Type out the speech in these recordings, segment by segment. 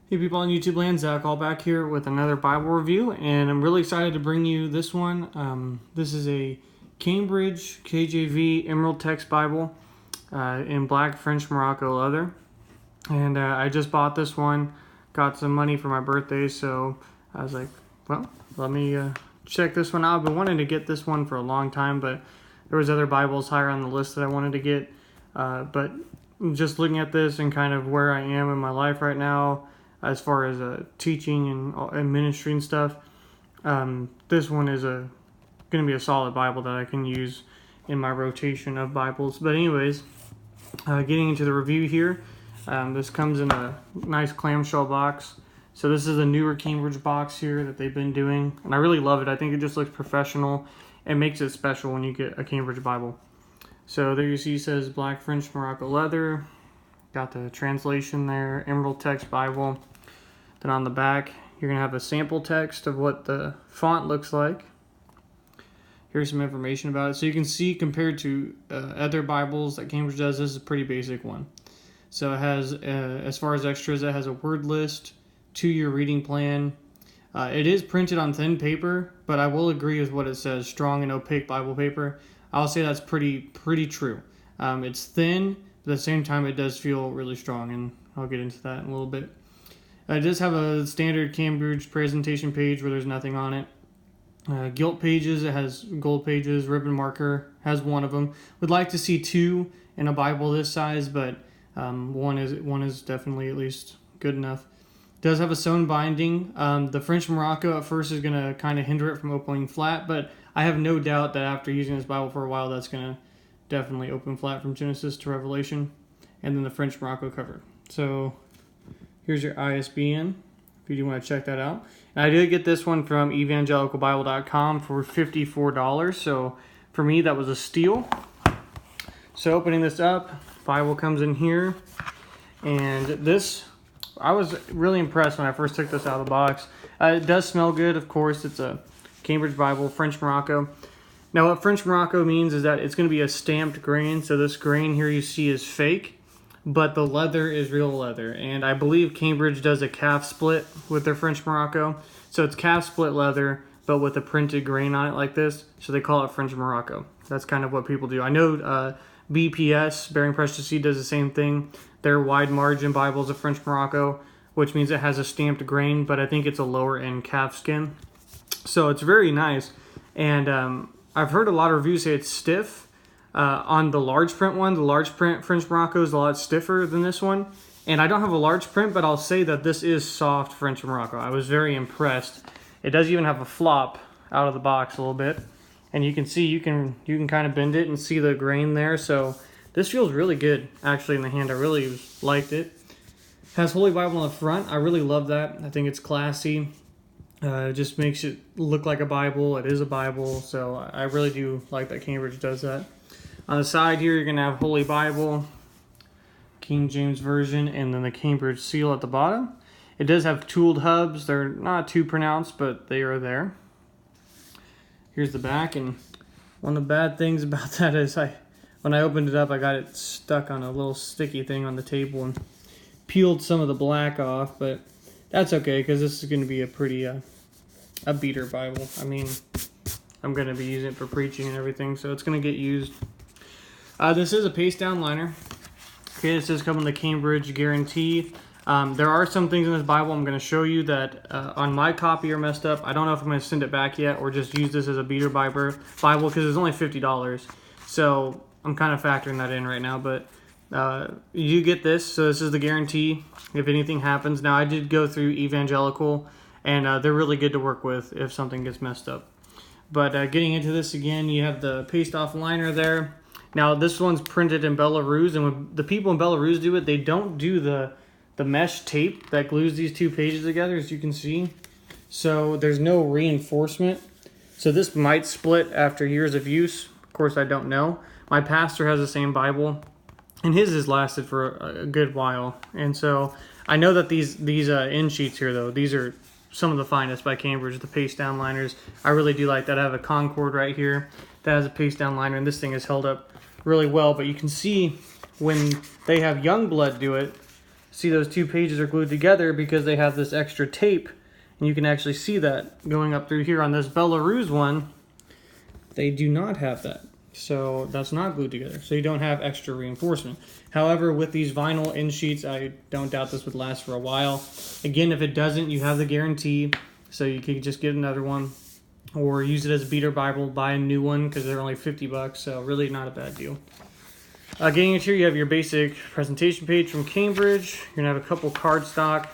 Hey people on YouTube land, Zach all back here with another Bible review, and I'm really excited to bring you this one. This is a Cambridge KJV Emerald Text Bible in black French Morocco leather, and I just bought this one, got some money for my birthday, so I was like, well, let me check this one out. I've been wanting to get this one for a long time, but there was other Bibles higher on the list that I wanted to get, but just looking at this and kind of where I am in my life right now, as far as teaching and ministry and stuff, this one is going to be a solid Bible that I can use in my rotation of Bibles. But anyways, getting into the review here, this comes in a nice clamshell box. So this is a newer Cambridge box here that they've been doing, and I really love it. I think it just looks professional and makes it special when you get a Cambridge Bible. So there you see it says black French Morocco leather. Got the translation there, Emerald Text Bible. Then on the back, you're going to have a sample text of what the font looks like. Here's some information about it. So you can see, compared to other Bibles that Cambridge does, this is a pretty basic one. So it has, as far as extras, it has a word list, 2-year reading plan. It is printed on thin paper, but I will agree with what it says, strong and opaque Bible paper. I'll say that's pretty true. It's thin, but at the same time, it does feel really strong, and I'll get into that in a little bit. It does have a standard Cambridge presentation page where there's nothing on it. Gilt pages, it has gold pages, ribbon marker, has one of them. Would like to see 2 in a Bible this size, but one is definitely at least good enough. It does have a sewn binding. The French Morocco at first is going to kind of hinder it from opening flat, but I have no doubt that after using this Bible for a while, that's going to definitely open flat from Genesis to Revelation. And then the French Morocco cover. So here's your ISBN if you do want to check that out. And I did get this one from evangelicalbible.com for $54. So for me, that was a steal. So opening this up, Bible comes in here. And this, I was really impressed when I first took this out of the box. It does smell good, of course. It's a Cambridge Bible, French Morocco. Now what French Morocco means is that it's going to be a stamped grain. So this grain here you see is fake, but the leather is real leather. And I believe Cambridge does a calf split with their French Morocco. So it's calf split leather, but with a printed grain on it like this. So they call it French Morocco. That's kind of what people do. I know BPS, Bearing Precious Seed, does the same thing. Their wide margin Bible is a French Morocco, which means it has a stamped grain, but I think it's a lower end calf skin. So it's very nice. And I've heard a lot of reviews say it's stiff. On the large print one, the large print French Morocco is a lot stiffer than this one. And I don't have a large print, but I'll say that this is soft French Morocco. I was very impressed. It does even have a flop out of the box a little bit. And you can see, you can kind of bend it and see the grain there. So this feels really good, actually, in the hand. I really liked it. Has Holy Bible on the front. I really love that. I think it's classy. It just makes it look like a Bible. It is a Bible. So I really do like that Cambridge does that. On the side here, you're going to have Holy Bible, King James Version, and then the Cambridge seal at the bottom. It does have tooled hubs. They're not too pronounced, but they are there. Here's the back, and one of the bad things about that is when I opened it up, I got it stuck on a little sticky thing on the table and peeled some of the black off, but that's okay because this is going to be a pretty a beater Bible. I mean, I'm going to be using it for preaching and everything, so it's going to get used. This is a paste down liner. Okay, this does come with the Cambridge guarantee. There are some things in this Bible I'm going to show you that on my copy are messed up. I don't know if I'm going to send it back yet or just use this as a beater Bible because it's only $50. So I'm kind of factoring that in right now, but you get this. So this is the guarantee if anything happens. Now I did go through Evangelical, and they're really good to work with if something gets messed up. But getting into this again, you have the paste off liner there. Now this one's printed in Belarus, and when the people in Belarus do it, they don't do the mesh tape that glues these two pages together, as you can see. So there's no reinforcement. So this might split after years of use. Of course, I don't know. My pastor has the same Bible, and his has lasted for a good while. And so I know that these end sheets here, though, these are some of the finest by Cambridge, the paste down liners. I really do like that. I have a Concord right here that has a paste down liner, and this thing is held up really well. But you can see when they have Youngblood do it, see those two pages are glued together because they have this extra tape, and you can actually see that going up through here. On this Belarus one, they do not have that. So that's not glued together. So you don't have extra reinforcement. However, with these vinyl end sheets, I don't doubt this would last for a while. Again, if it doesn't, you have the guarantee. So you can just get another one or use it as a beater Bible, buy a new one because they're only 50 bucks. So really not a bad deal. Getting into here, you have your basic presentation page from Cambridge. You're gonna have a couple cardstock.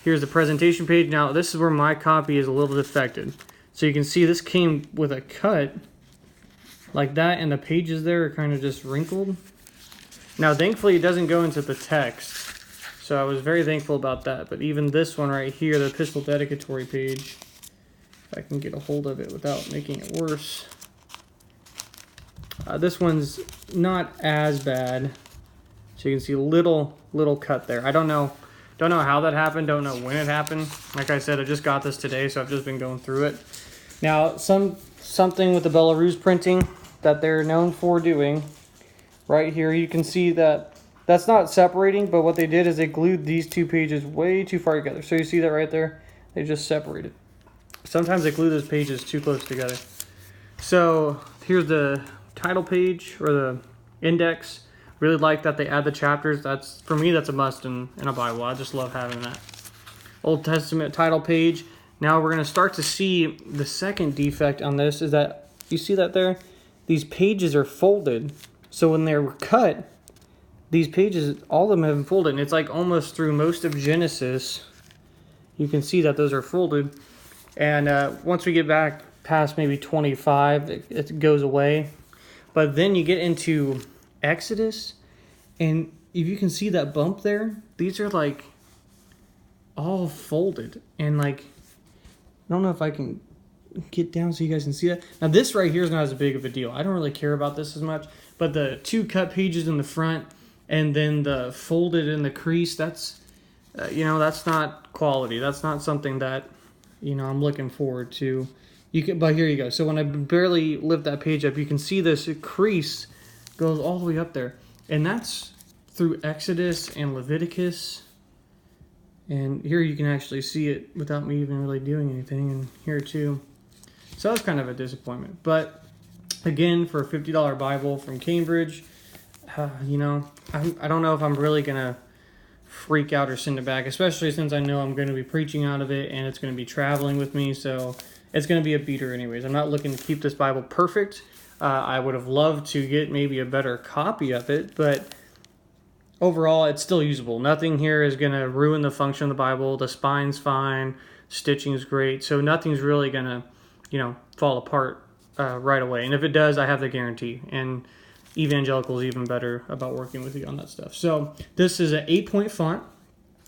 Here's the presentation page. Now this is where my copy is a little defected. So you can see this came with a cut like that, and the pages there are kind of just wrinkled. Now thankfully it doesn't go into the text, so I was very thankful about that. But even this one right here, the epistle dedicatory page, if I can get a hold of it without making it worse, this one's not as bad. So you can see a little cut there. I don't know how that happened, don't know when it happened. Like I said, I just got this today, so I've just been going through it. Now something with the Belarus printing that they're known for doing, right here you can see that that's not separating, but what they did is they glued these two pages way too far together. So you see that right there? They just separated. Sometimes they glue those pages too close together. So here's the title page, or the index. Really like that they add the chapters. That's, for me, that's a must in a Bible. I just love having that. Old Testament title page. Now we're going to start to see the second defect on this is that, you see that there? These pages are folded. So when they were cut, these pages, all of them have been folded. And it's like almost through most of Genesis, you can see that those are folded. And once we get back past maybe 25, it goes away. But then you get into Exodus, and if you can see that bump there, these are like all folded. And like, I don't know if I can get down so you guys can see that. Now this right here is not as big of a deal. I don't really care about this as much, but the two cut pages in the front and then the folded in the crease, that's, you know, that's not quality. That's not something that, you know, I'm looking forward to. You can, but here you go. So when I barely lift that page up, you can see this crease goes all the way up there. And that's through Exodus and Leviticus. And here you can actually see it without me even really doing anything, and here too. So that's kind of a disappointment. But again, for a $50 Bible from Cambridge, you know, I don't know if I'm really going to freak out or send it back, especially since I know I'm going to be preaching out of it and it's going to be traveling with me. So it's going to be a beater anyways. I'm not looking to keep this Bible perfect. I would have loved to get maybe a better copy of it, but overall, it's still usable. Nothing here is going to ruin the function of the Bible. The spine's fine. Stitching's great. So nothing's really going to, you know, fall apart right away. And if it does, I have the guarantee. And Evangelical is even better about working with you on that stuff. So this is an 8-point font.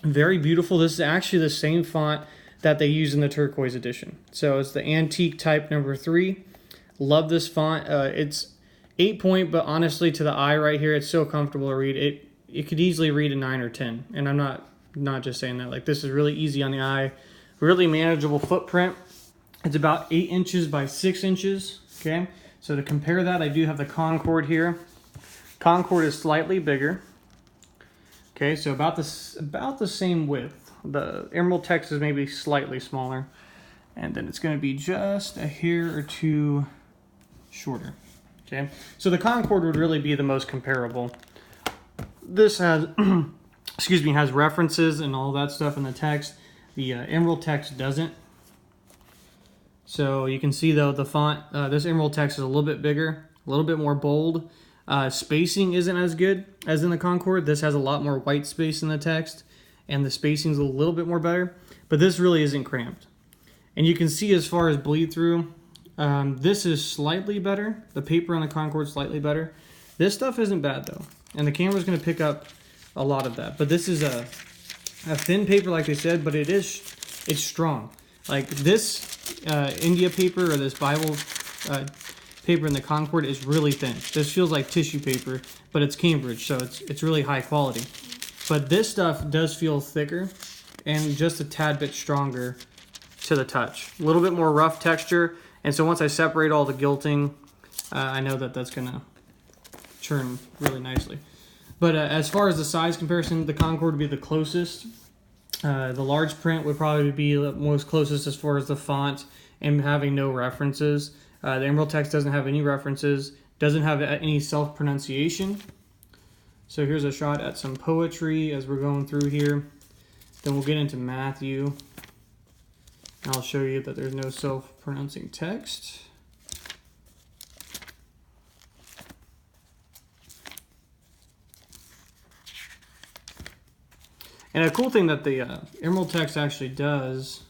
Very beautiful. This is actually the same font that they use in the turquoise edition. So it's the antique type number 3. Love this font. It's 8-point, but honestly, to the eye right here, it's so comfortable to read. It could easily read a 9 or 10, and I'm not just saying that. Like, this is really easy on the eye, really manageable footprint. It's about 8 inches by 6 inches. Okay, so to compare that, I do have the Concord here. Concord is slightly bigger. Okay, so about the same width. The Emerald Text is maybe slightly smaller, and then it's going to be just a hair or two shorter. Okay, so the Concord would really be the most comparable. This has, excuse me, has references and all that stuff in the text. The Emerald Text doesn't. So you can see though the font, this Emerald Text is a little bit bigger, a little bit more bold. Spacing isn't as good as in the Concord. This has a lot more white space in the text, and the spacing's a little bit more better. But this really isn't cramped. And you can see as far as bleed through, this is slightly better. The paper on the Concord is slightly better. This stuff isn't bad though. And the camera's going to pick up a lot of that. But this is a thin paper, like they said, but it's strong. Like this India paper or this Bible paper in the Concord is really thin. This feels like tissue paper, but it's Cambridge, so it's really high quality. But this stuff does feel thicker and just a tad bit stronger to the touch. A little bit more rough texture. And so once I separate all the gilting, I know that that's going to churn really nicely. But as far as the size comparison, the Concord would be the closest. The large print would probably be the most closest as far as the font and having no references. The Emerald Text doesn't have any references, doesn't have any self-pronunciation. So here's a shot at some poetry as we're going through here. Then we'll get into Matthew. And I'll show you that there's no self-pronouncing text. And a cool thing that the Emerald Text actually does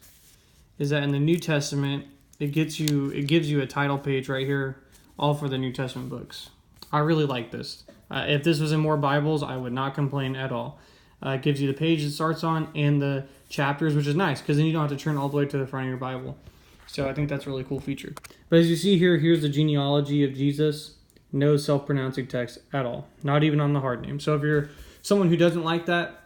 is that in the New Testament, it gives you a title page right here, all for the New Testament books. I really like this. If this was in more Bibles, I would not complain at all. It gives you the page it starts on and the chapters, which is nice because then you don't have to turn all the way to the front of your Bible. So I think that's a really cool feature. But as you see here, here's the genealogy of Jesus. No self-pronouncing text at all, not even on the hard name. So if you're someone who doesn't like that,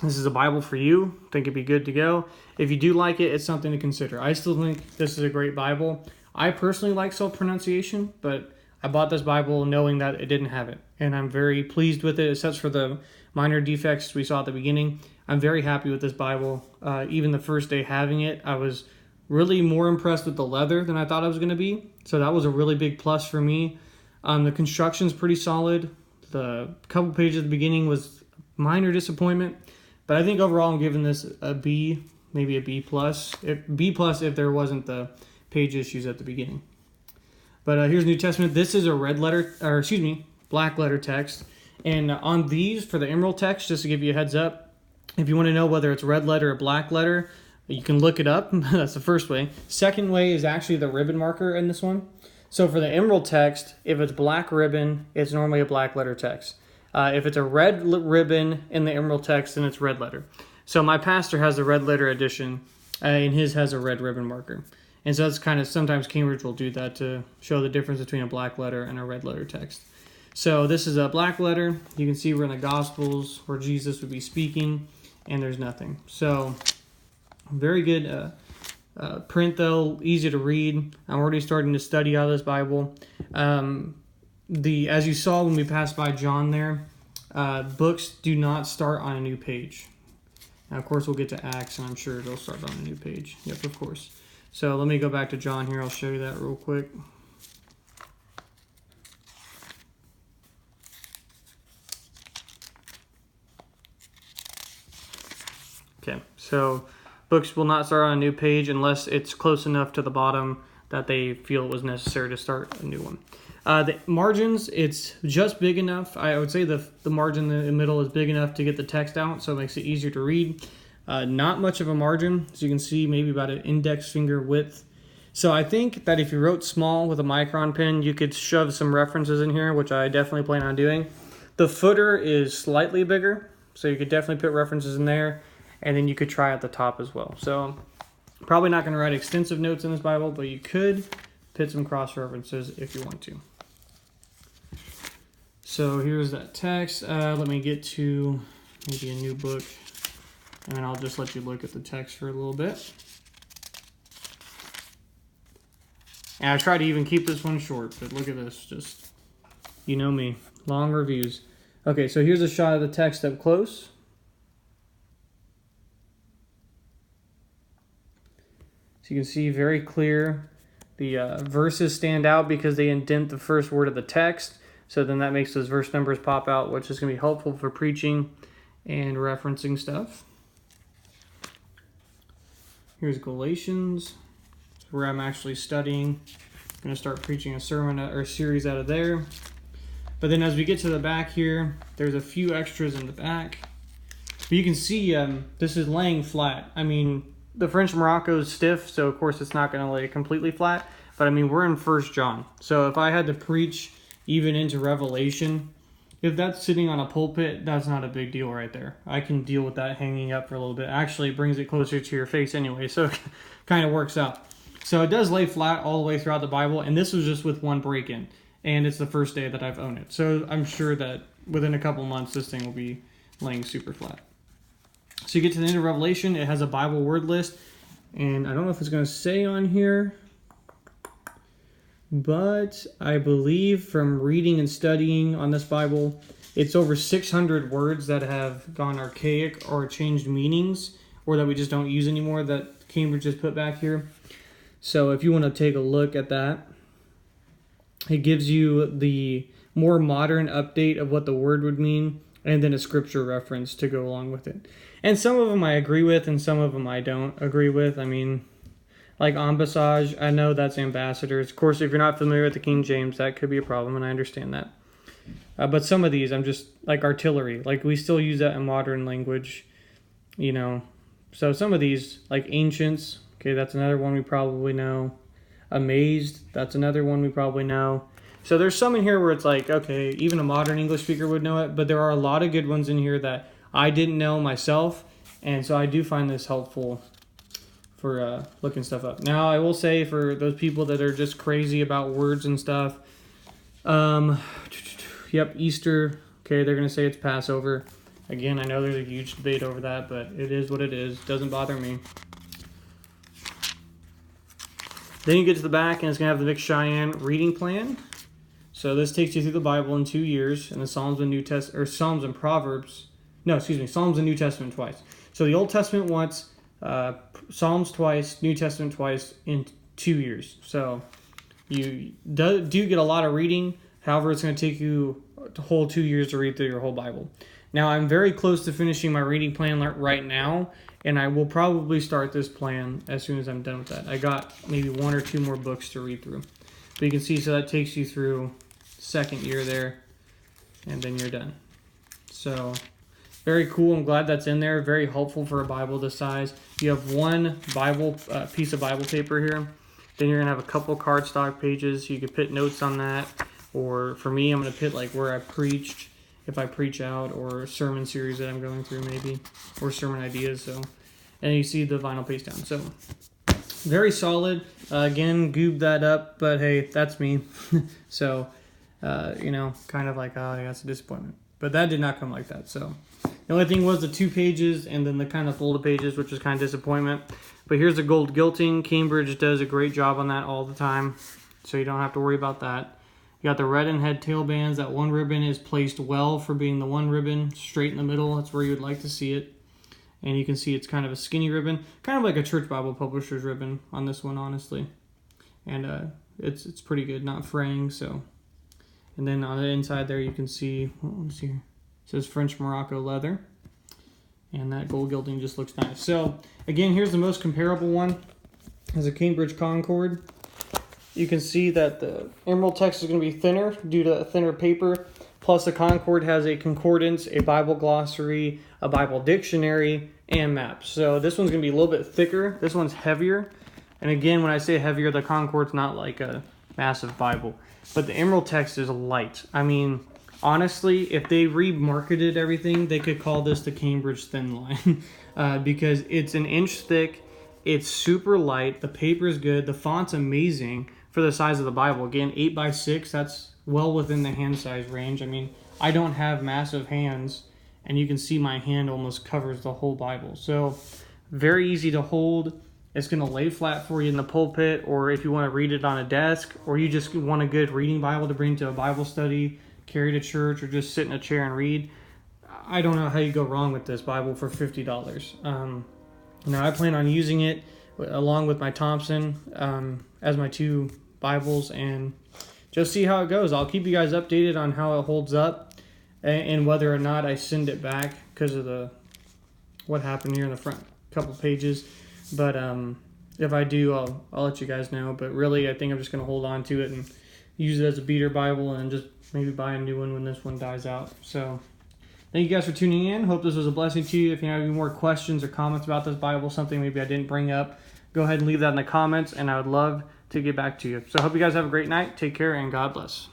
this is a Bible for you. I think it'd be good to go. If you do like it, it's something to consider. I still think this is a great Bible. I personally like self-pronunciation, but I bought this Bible knowing that it didn't have it. And I'm very pleased with it, except for the minor defects we saw at the beginning. I'm very happy with this Bible. Even the first day having it, I was really more impressed with the leather than I thought I was going to be. So that was a really big plus for me. The construction's pretty solid. The couple pages at the beginning was minor disappointment. But I think overall I'm giving this a B, maybe a B+. B+ if there wasn't the page issues at the beginning. But here's New Testament. This is a black letter text. And on these, for the Emerald Text, just to give you a heads up, if you want to know whether it's red letter or black letter, you can look it up. That's the first way. Second way is actually the ribbon marker in this one. So for the Emerald Text, if it's black ribbon, it's normally a black letter text. If it's a red ribbon in the Emerald Text, then it's red letter. So my pastor has the red letter edition, and his has a red ribbon marker. And so that's kind of, sometimes Cambridge will do that to show the difference between a black letter and a red letter text. So this is a black letter. You can see we're in the Gospels where Jesus would be speaking, and there's nothing. So very good print though, easy to read. I'm already starting to study out of this Bible. As you saw when we passed by John there, books do not start on a new page. Now, of course, we'll get to Acts, and I'm sure it'll start on a new page. Yep, of course. So let me go back to John here. I'll show you that real quick. Okay, so books will not start on a new page unless it's close enough to the bottom that they feel it was necessary to start a new one. The margins, it's just big enough. I would say the margin in the middle is big enough to get the text out, so it makes it easier to read. Not much of a margin, as you can see, maybe about an index finger width. So I think that if you wrote small with a micron pen, you could shove some references in here, which I definitely plan on doing. The footer is slightly bigger, so you could definitely put references in there, and then you could try at the top as well. So probably not going to write extensive notes in this Bible, but you could put some cross references if you want to. So here's that text. Let me get to maybe a new book, and then I'll just let you look at the text for a little bit. And I try to even keep this one short, but look at this. Just, you know me, long reviews. Okay, so here's a shot of the text up close. So you can see very clear. The verses stand out because they indent the first word of the text. So then that makes those verse numbers pop out, which is going to be helpful for preaching and referencing stuff. Here's Galatians, where I'm actually studying. I'm going to start preaching a sermon or a series out of there. But then as we get to the back here, there's a few extras in the back. But you can see this is laying flat. I mean, the French Morocco is stiff, so of course it's not going to lay completely flat. But I mean, we're in 1 John. So if I had to preach even into Revelation, if that's sitting on a pulpit, that's not a big deal right there. I can deal with that hanging up for a little bit. Actually, it brings it closer to your face anyway, so it kind of works out. So it does lay flat all the way throughout the Bible, and this was just with one break-in. And it's the first day that I've owned it. So I'm sure that within a couple months, this thing will be laying super flat. So you get to the end of Revelation, it has a Bible word list. And I don't know if it's going to say on here, but I believe from reading and studying on this Bible It's over 600 words that have gone archaic or changed meanings, or that we just don't use anymore, that Cambridge has put back here. So if you want to take a look at that, it gives you the more modern update of what the word would mean, and then a scripture reference to go along with it. And some of them I agree with, and some of them I don't agree with. I mean, like ambassage, I know that's ambassadors. Of course, if you're not familiar with the King James, that could be a problem, and I understand that. But some of these, I'm just, like artillery. Like, we still use that in modern language, you know. So some of these, like ancients, okay, that's another one we probably know. Amazed, that's another one we probably know. So there's some in here where it's like, okay, even a modern English speaker would know it, but there are a lot of good ones in here that I didn't know myself, and so I do find this helpful for looking stuff up. Now, I will say, for those people that are just crazy about words and stuff, yep, Easter, okay, they're going to say it's Passover. Again, I know there's a huge debate over that, but it is what it is. Doesn't bother me. Then you get to the back, and it's going to have the Vic Cheyenne reading plan. So this takes you through the Bible in 2 years, and the Psalms and Psalms and Proverbs. No, excuse me, Psalms and New Testament twice. So the Old Testament once, Psalms twice, New Testament twice in 2 years. So you do get a lot of reading. However, it's going to take you the whole 2 years to read through your whole Bible. Now, I'm very close to finishing my reading plan right now, and I will probably start this plan as soon as I'm done with that. I got maybe 1 or 2 more books to read through. But you can see, so that takes you through second year there, and then you're done. So very cool. I'm glad that's in there. Very helpful for a Bible this size. You have one Bible piece of Bible paper here. Then you're gonna have a couple cardstock pages. You could put notes on that, or for me, I'm gonna put like where I preached, if I preach out, or sermon series that I'm going through maybe, or sermon ideas. So, and you see the vinyl paste down. So very solid. Again, goob that up, but hey, that's me. So, you know, kind of like, oh, yeah, that's a disappointment. But that did not come like that. So the only thing was the 2 pages and then the kind of folded pages, which was kind of disappointment. But here's the gold gilting. Cambridge does a great job on that all the time, so you don't have to worry about that. You got the red and head tail bands. That one ribbon is placed well for being the one ribbon, straight in the middle. That's where you would like to see it. And you can see it's kind of a skinny ribbon, kind of like a Church Bible Publishers ribbon on this one, honestly. And it's pretty good, not fraying. So, and then on the inside there, you can see, let me see here. It says French Morocco leather, and that gold gilding just looks nice. So again, here's the most comparable one. As a Cambridge Concord. You can see that the emerald text is going to be thinner due to thinner paper. Plus the Concord has a concordance, a Bible glossary, a Bible dictionary, and maps. So this one's going to be a little bit thicker. This one's heavier. And again, when I say heavier, the Concord's not like a massive Bible. But the emerald text is light. I mean, honestly, if they remarketed everything, they could call this the Cambridge Thinline. Because it's an inch thick. It's super light. The paper's good. The font's amazing for the size of the Bible. Again, 8x6, that's well within the hand size range. I mean, I don't have massive hands, and you can see my hand almost covers the whole Bible. So very easy to hold. It's going to lay flat for you in the pulpit, or if you want to read it on a desk, or you just want a good reading Bible to bring to a Bible study, carry to church, or just sit in a chair and read. I don't know how you go wrong with this Bible for $50. Now, I plan on using it along with my Thompson as my 2 Bibles, and just see how it goes. I'll keep you guys updated on how it holds up and whether or not I send it back because of what happened here in the front couple pages. But if I do, I'll let you guys know. But really, I think I'm just going to hold on to it and use it as a beater Bible, and just maybe buy a new one when this one dies out. So thank you guys for tuning in. Hope this was a blessing to you. If you have any more questions or comments about this Bible, something maybe I didn't bring up, go ahead and leave that in the comments, and I would love to get back to you. So I hope you guys have a great night. Take care, and God bless.